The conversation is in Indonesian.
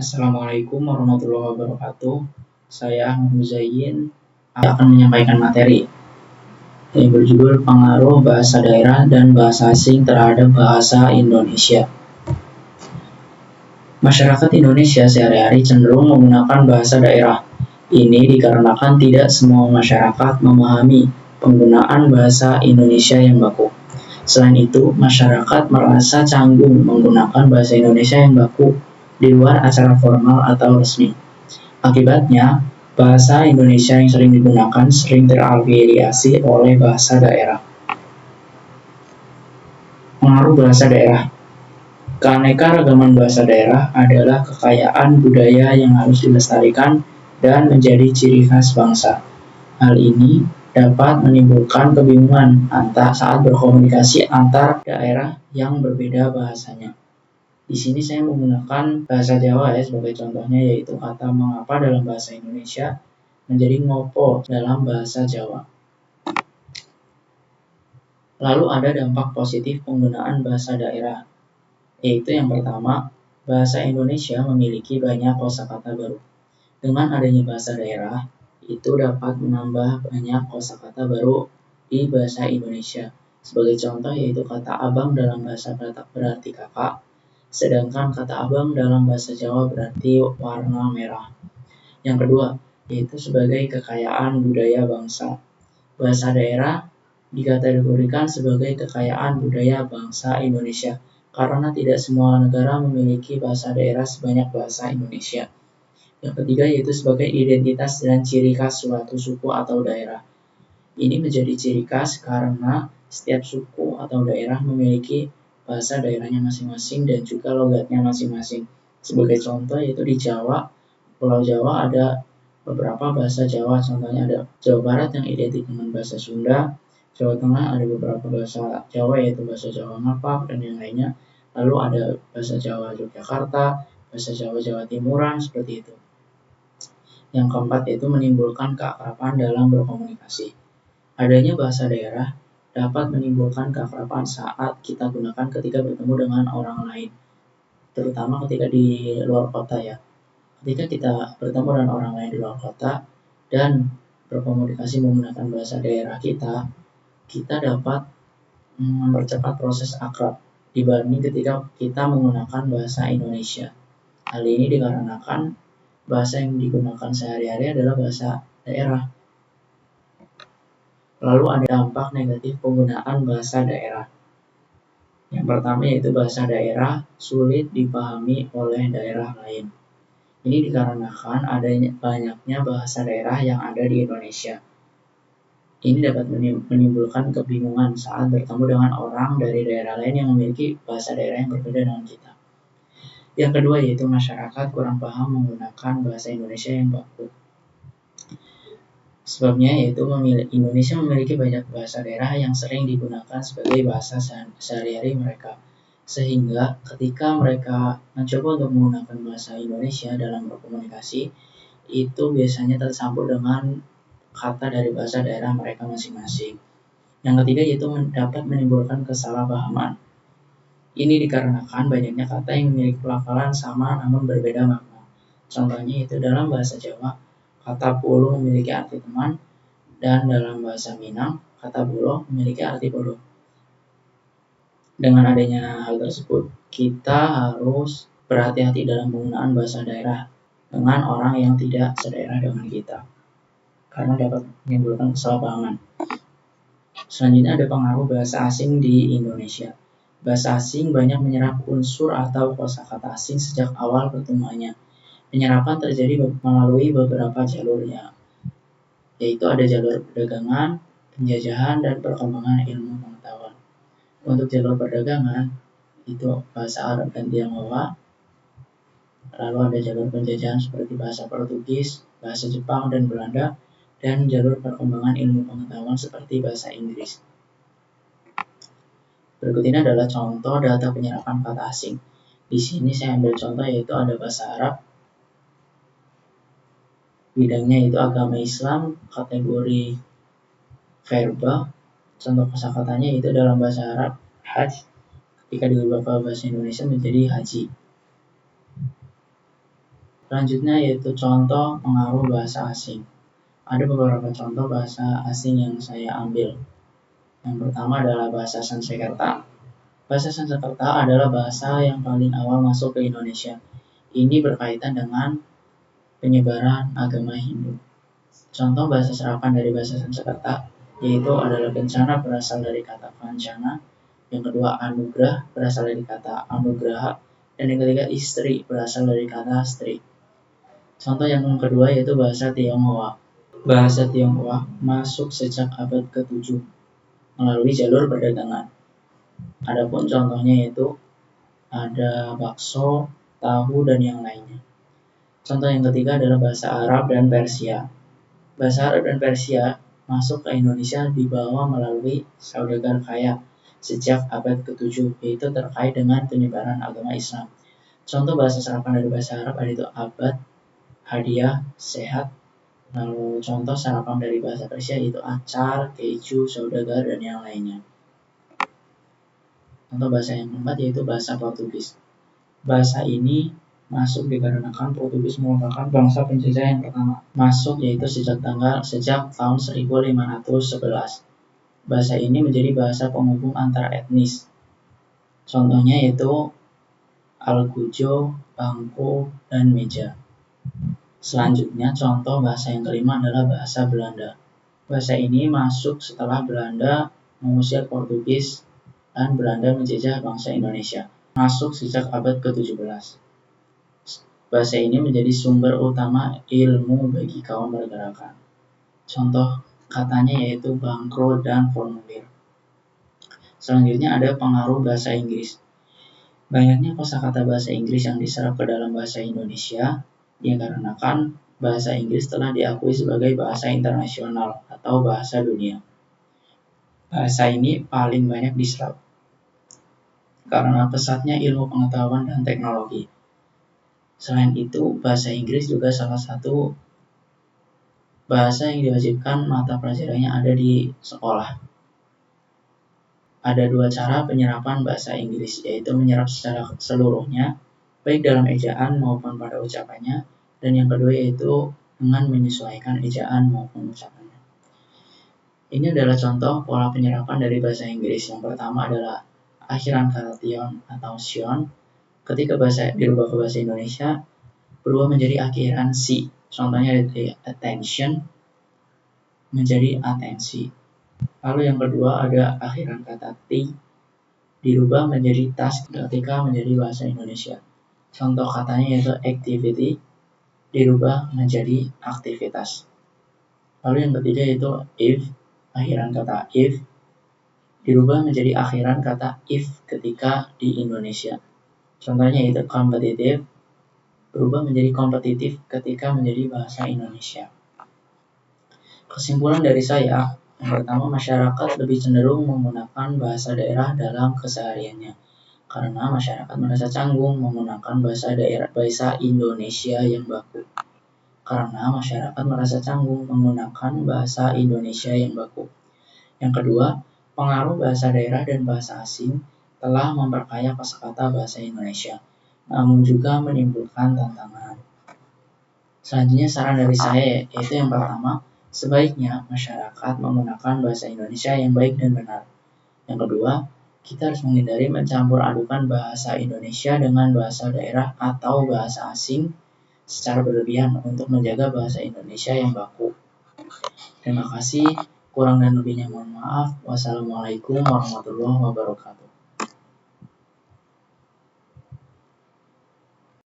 Assalamualaikum warahmatullahi wabarakatuh. Saya Ahmad Muzayyin akan menyampaikan materi yang berjudul Pengaruh Bahasa Daerah dan Bahasa Asing terhadap Bahasa Indonesia. Masyarakat Indonesia sehari-hari cenderung menggunakan bahasa daerah. Ini dikarenakan tidak semua masyarakat memahami penggunaan bahasa Indonesia yang baku. Selain itu, masyarakat merasa canggung menggunakan bahasa Indonesia yang baku di luar acara formal atau resmi. Akibatnya, bahasa Indonesia yang sering digunakan sering terafiliasi oleh bahasa daerah. Pengaruh bahasa daerah. Keanekaragaman bahasa daerah adalah kekayaan budaya yang harus dilestarikan dan menjadi ciri khas bangsa. Hal ini dapat menimbulkan kebingungan saat berkomunikasi antar daerah yang berbeda bahasanya. Di sini saya menggunakan bahasa Jawa sebagai contohnya, yaitu kata mengapa dalam bahasa Indonesia menjadi ngopo dalam bahasa Jawa. Lalu ada dampak positif penggunaan bahasa daerah, yaitu yang pertama, bahasa Indonesia memiliki banyak kosakata baru. Dengan adanya bahasa daerah, itu dapat menambah banyak kosakata baru di bahasa Indonesia. Sebagai contoh yaitu kata abang dalam bahasa Batak berarti kakak, sedangkan kata abang dalam bahasa Jawa berarti warna merah. Yang kedua, yaitu sebagai kekayaan budaya bangsa. Bahasa daerah dikategorikan sebagai kekayaan budaya bangsa Indonesia karena tidak semua negara memiliki bahasa daerah sebanyak bahasa Indonesia. Yang ketiga yaitu sebagai identitas dan ciri khas suatu suku atau daerah. Ini menjadi ciri khas karena setiap suku atau daerah memiliki bahasa daerahnya masing-masing dan juga logatnya masing-masing. Sebagai contoh yaitu di Jawa, Pulau Jawa ada beberapa bahasa Jawa, contohnya ada Jawa Barat yang identik dengan bahasa Sunda, Jawa Tengah ada beberapa bahasa Jawa yaitu bahasa Jawa Ngapak dan yang lainnya. Lalu ada bahasa Jawa Yogyakarta, bahasa Jawa Jawa Timuran, seperti itu. Yang keempat yaitu menimbulkan keakraban dalam berkomunikasi. Adanya bahasa daerah dapat menimbulkan keakraban saat kita gunakan ketika bertemu dengan orang lain, terutama ketika di luar kota ya. Ketika kita bertemu dengan orang lain di luar kota dan berkomunikasi menggunakan bahasa daerah kita dapat mempercepat proses akrab dibanding ketika kita menggunakan bahasa Indonesia. Hal ini dikarenakan bahasa yang digunakan sehari-hari adalah bahasa daerah. Lalu ada dampak negatif penggunaan bahasa daerah. Yang pertama yaitu bahasa daerah sulit dipahami oleh daerah lain. Ini dikarenakan adanya banyaknya bahasa daerah yang ada di Indonesia. Ini dapat menimbulkan kebingungan saat bertemu dengan orang dari daerah lain yang memiliki bahasa daerah yang berbeda dengan kita. Yang kedua yaitu masyarakat kurang paham menggunakan bahasa Indonesia yang baku. Sebabnya yaitu Indonesia memiliki banyak bahasa daerah yang sering digunakan sebagai bahasa sehari-hari mereka. Sehingga ketika mereka mencoba untuk menggunakan bahasa Indonesia dalam berkomunikasi, itu biasanya tersambung dengan kata dari bahasa daerah mereka masing-masing. Yang ketiga yaitu dapat menimbulkan kesalahpahaman. Ini dikarenakan banyaknya kata yang memiliki pelafalan sama namun berbeda makna. Contohnya itu dalam bahasa Jawa, kata puluh memiliki arti teman, dan dalam bahasa Minang, kata buloh memiliki arti bodoh. Dengan adanya hal tersebut, kita harus berhati-hati dalam penggunaan bahasa daerah dengan orang yang tidak sedaerah dengan kita, karena dapat menimbulkan kesalahpahaman. Selanjutnya ada pengaruh bahasa asing di Indonesia. Bahasa asing banyak menyerap unsur atau kosakata asing sejak awal pertemuannya. Penyerapan terjadi melalui beberapa jalurnya, yaitu ada jalur perdagangan, penjajahan, dan perkembangan ilmu pengetahuan. Untuk jalur perdagangan, itu bahasa Arab dan Tionghoa. Lalu ada jalur penjajahan seperti bahasa Portugis, bahasa Jepang, dan Belanda, dan jalur perkembangan ilmu pengetahuan seperti bahasa Inggris. Berikut ini adalah contoh data penyerapan kata asing. Di sini saya ambil contoh yaitu ada bahasa Arab, bidangnya itu agama Islam, kategori verba, contoh kosakatanya itu dalam bahasa Arab hajj, ketika diubah ke bahasa Indonesia menjadi haji. Selanjutnya yaitu contoh pengaruh bahasa asing. Ada beberapa contoh bahasa asing yang saya ambil. Yang pertama adalah bahasa Sanskerta. Bahasa Sanskerta adalah bahasa yang paling awal masuk ke Indonesia. Ini berkaitan dengan penyebaran agama Hindu. Contoh bahasa serapan dari bahasa Sanskerta yaitu adalah bencana berasal dari kata vancana, yang kedua anugerah berasal dari kata anugraha, dan yang ketiga istri berasal dari kata stri. Contoh yang kedua yaitu bahasa Tionghoa. Bahasa Tionghoa masuk sejak abad ke-7 melalui jalur perdagangan. Adapun contohnya yaitu ada bakso, tahu, dan yang lainnya. Contoh yang ketiga adalah bahasa Arab dan Persia. Bahasa Arab dan Persia masuk ke Indonesia dibawa melalui saudagar kaya sejak abad ke-7, yaitu terkait dengan penyebaran agama Islam. Contoh bahasa serapan dari bahasa Arab yaitu abad, hadiah, sehat. Lalu contoh sarapan dari bahasa Persia yaitu acar, keju, saudagar, dan yang lainnya. Contoh bahasa yang keempat yaitu bahasa Portugis. Bahasa ini masuk dikarenakan Portugis merupakan bangsa penjajah yang pertama masuk yaitu sejak tahun 1511. Bahasa ini menjadi bahasa penghubung antar etnis. Contohnya yaitu algojo, bangko, dan meja. Selanjutnya contoh bahasa yang kelima adalah bahasa Belanda. Bahasa ini masuk setelah Belanda mengusir Portugis dan Belanda menjajah bangsa Indonesia. Masuk sejak abad ke-17. Bahasa ini menjadi sumber utama ilmu bagi kaum pergerakan. Contoh katanya yaitu bangkrut dan formulir. Selanjutnya ada pengaruh bahasa Inggris. Banyaknya kosakata bahasa Inggris yang diserap ke dalam bahasa Indonesia dikarenakan bahasa Inggris telah diakui sebagai bahasa internasional atau bahasa dunia. Bahasa ini paling banyak diserap karena pesatnya ilmu pengetahuan dan teknologi. Selain itu, bahasa Inggris juga salah satu bahasa yang diwajibkan mata pelajarannya ada di sekolah. Ada dua cara penyerapan bahasa Inggris, yaitu menyerap secara seluruhnya, baik dalam ejaan maupun pada ucapannya, dan yang kedua yaitu dengan menyesuaikan ejaan maupun ucapannya. Ini adalah contoh pola penyerapan dari bahasa Inggris. Yang pertama adalah akhiran kata tion atau sion. Ketika dirubah ke bahasa Indonesia, berubah menjadi akhiran si. Contohnya dari attention menjadi atensi. Lalu yang kedua ada akhiran kata t dirubah menjadi task ketika menjadi bahasa Indonesia. Contoh katanya yaitu activity dirubah menjadi aktivitas. Lalu yang ketiga yaitu if, akhiran kata if dirubah menjadi akhiran kata if ketika di Indonesia. Contohnya yaitu competitive berubah menjadi kompetitif ketika menjadi bahasa Indonesia. Kesimpulan dari saya, yang pertama masyarakat lebih cenderung menggunakan bahasa daerah dalam kesehariannya karena masyarakat merasa canggung menggunakan bahasa Indonesia yang baku. Karena masyarakat merasa canggung menggunakan bahasa Indonesia yang baku. Yang kedua, pengaruh bahasa daerah dan bahasa asing telah memperkaya kosakata bahasa Indonesia, namun juga menimbulkan tantangan. Selanjutnya saran dari saya yaitu yang pertama, sebaiknya masyarakat menggunakan bahasa Indonesia yang baik dan benar. Yang kedua, kita harus menghindari mencampur adukan bahasa Indonesia dengan bahasa daerah atau bahasa asing secara berlebihan untuk menjaga bahasa Indonesia yang baku. Terima kasih, kurang dan lebihnya mohon maaf. Wassalamualaikum warahmatullahi wabarakatuh.